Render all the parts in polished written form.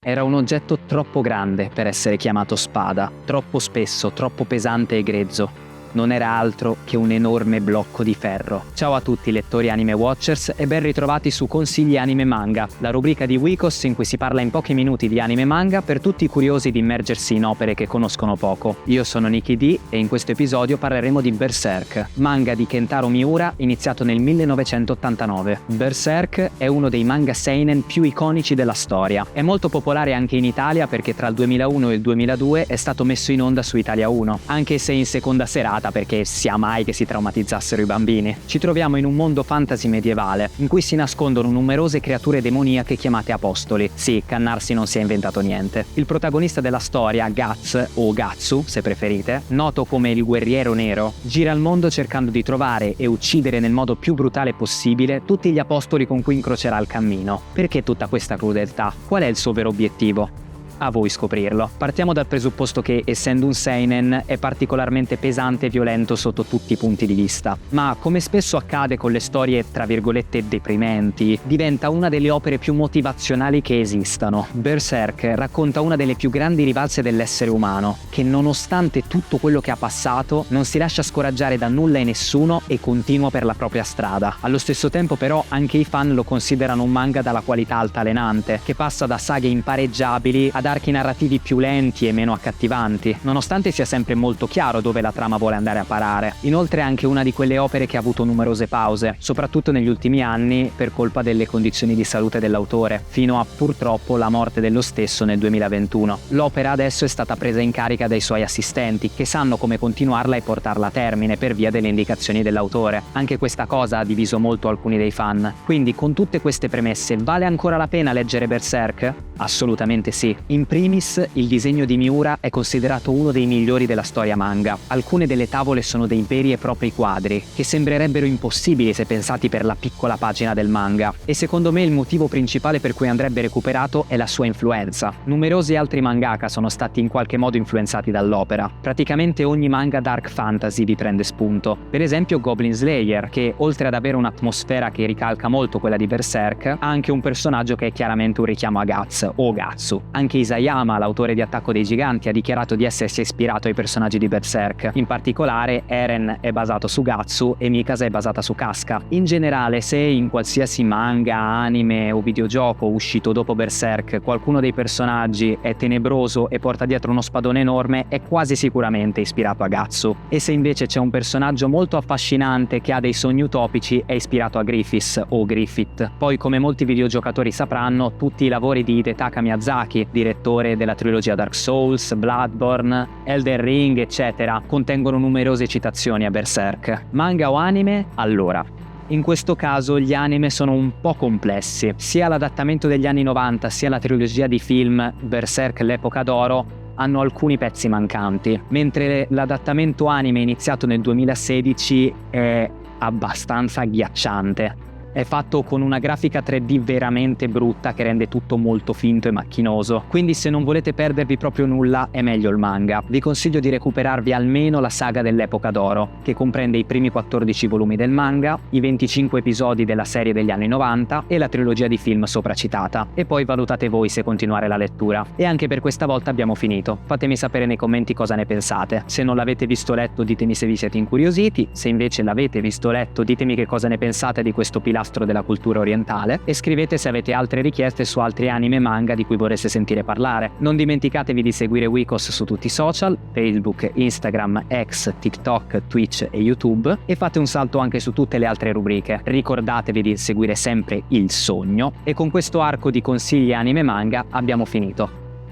Era un oggetto troppo grande per essere chiamato spada, troppo spesso, troppo pesante e grezzo. Non era altro che un enorme blocco di ferro. Ciao a tutti lettori Anime Watchers e ben ritrovati su Consigli Anime Manga, la rubrica di Wikos in cui si parla in pochi minuti di anime manga per tutti i curiosi di immergersi in opere che conoscono poco. Io sono Nicky D e in questo episodio parleremo di Berserk, manga di Kentaro Miura iniziato nel 1989. Berserk è uno dei manga seinen più iconici della storia. È molto popolare anche in Italia perché tra il 2001 e il 2002 è stato messo in onda su Italia 1, anche se in seconda serata perché sia mai che si traumatizzassero i bambini. Ci troviamo in un mondo fantasy medievale in cui si nascondono numerose creature demoniache chiamate apostoli. Sì, Cannarsi non si è inventato niente. Il protagonista della storia, Guts o Gatsu se preferite, noto come il guerriero nero, gira il mondo cercando di trovare e uccidere nel modo più brutale possibile tutti gli apostoli con cui incrocerà il cammino. Perché tutta questa crudeltà? Qual è il suo vero obiettivo? A voi scoprirlo. Partiamo dal presupposto che, essendo un seinen, è particolarmente pesante e violento sotto tutti i punti di vista, ma come spesso accade con le storie tra virgolette deprimenti, diventa una delle opere più motivazionali che esistano. Berserk racconta una delle più grandi rivalse dell'essere umano, che nonostante tutto quello che ha passato, non si lascia scoraggiare da nulla e nessuno e continua per la propria strada. Allo stesso tempo però anche i fan lo considerano un manga dalla qualità altalenante, che passa da saghe impareggiabili ad archi narrativi più lenti e meno accattivanti, nonostante sia sempre molto chiaro dove la trama vuole andare a parare. Inoltre è anche una di quelle opere che ha avuto numerose pause, soprattutto negli ultimi anni per colpa delle condizioni di salute dell'autore, fino a purtroppo la morte dello stesso nel 2021. L'opera adesso è stata presa in carica dai suoi assistenti, che sanno come continuarla e portarla a termine per via delle indicazioni dell'autore. Anche questa cosa ha diviso molto alcuni dei fan. Quindi, con tutte queste premesse, vale ancora la pena leggere Berserk? Assolutamente sì. In primis, il disegno di Miura è considerato uno dei migliori della storia manga. Alcune delle tavole sono dei veri e propri quadri, che sembrerebbero impossibili se pensati per la piccola pagina del manga. E secondo me il motivo principale per cui andrebbe recuperato è la sua influenza. Numerosi altri mangaka sono stati in qualche modo influenzati dall'opera. Praticamente ogni manga dark fantasy vi prende spunto. Per esempio Goblin Slayer, che oltre ad avere un'atmosfera che ricalca molto quella di Berserk, ha anche un personaggio che è chiaramente un richiamo a Guts o Gatsu. Anche Isayama, l'autore di Attacco dei Giganti, ha dichiarato di essersi ispirato ai personaggi di Berserk. In particolare, Eren è basato su Gatsu e Mikasa è basata su Casca. In generale, se in qualsiasi manga, anime o videogioco uscito dopo Berserk qualcuno dei personaggi è tenebroso e porta dietro uno spadone enorme, è quasi sicuramente ispirato a Gatsu. E se invece c'è un personaggio molto affascinante che ha dei sogni utopici, è ispirato a Griffiths o Griffith. Poi, come molti videogiocatori sapranno, tutti i lavori di Hidetaka Miyazaki, direttore della trilogia Dark Souls, Bloodborne, Elden Ring, eccetera, contengono numerose citazioni a Berserk. Manga o anime? Allora, in questo caso gli anime sono un po' complessi. Sia l'adattamento degli anni 90 sia la trilogia di film Berserk l'epoca d'oro hanno alcuni pezzi mancanti, mentre l'adattamento anime iniziato nel 2016 è abbastanza agghiacciante. È fatto con una grafica 3D veramente brutta che rende tutto molto finto e macchinoso, quindi se non volete perdervi proprio nulla è meglio il manga. Vi consiglio di recuperarvi almeno la saga dell'epoca d'oro, che comprende i primi 14 volumi del manga, i 25 episodi della serie degli anni 90 e la trilogia di film sopracitata, e poi valutate voi se continuare la lettura. E anche per questa volta abbiamo finito. Fatemi sapere nei commenti cosa ne pensate. Se non l'avete visto o letto ditemi se vi siete incuriositi, se invece l'avete visto o letto ditemi che cosa ne pensate di questo pilastro della cultura orientale e scrivete se avete altre richieste su altri anime e manga di cui vorreste sentire parlare. Non dimenticatevi di seguire Wikos su tutti i social, Facebook, Instagram, X, TikTok, Twitch e YouTube, e fate un salto anche su tutte le altre rubriche. Ricordatevi di seguire sempre il sogno, e con questo arco di consigli anime e manga abbiamo finito.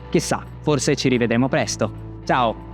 Chissà, forse ci rivedremo presto. Ciao!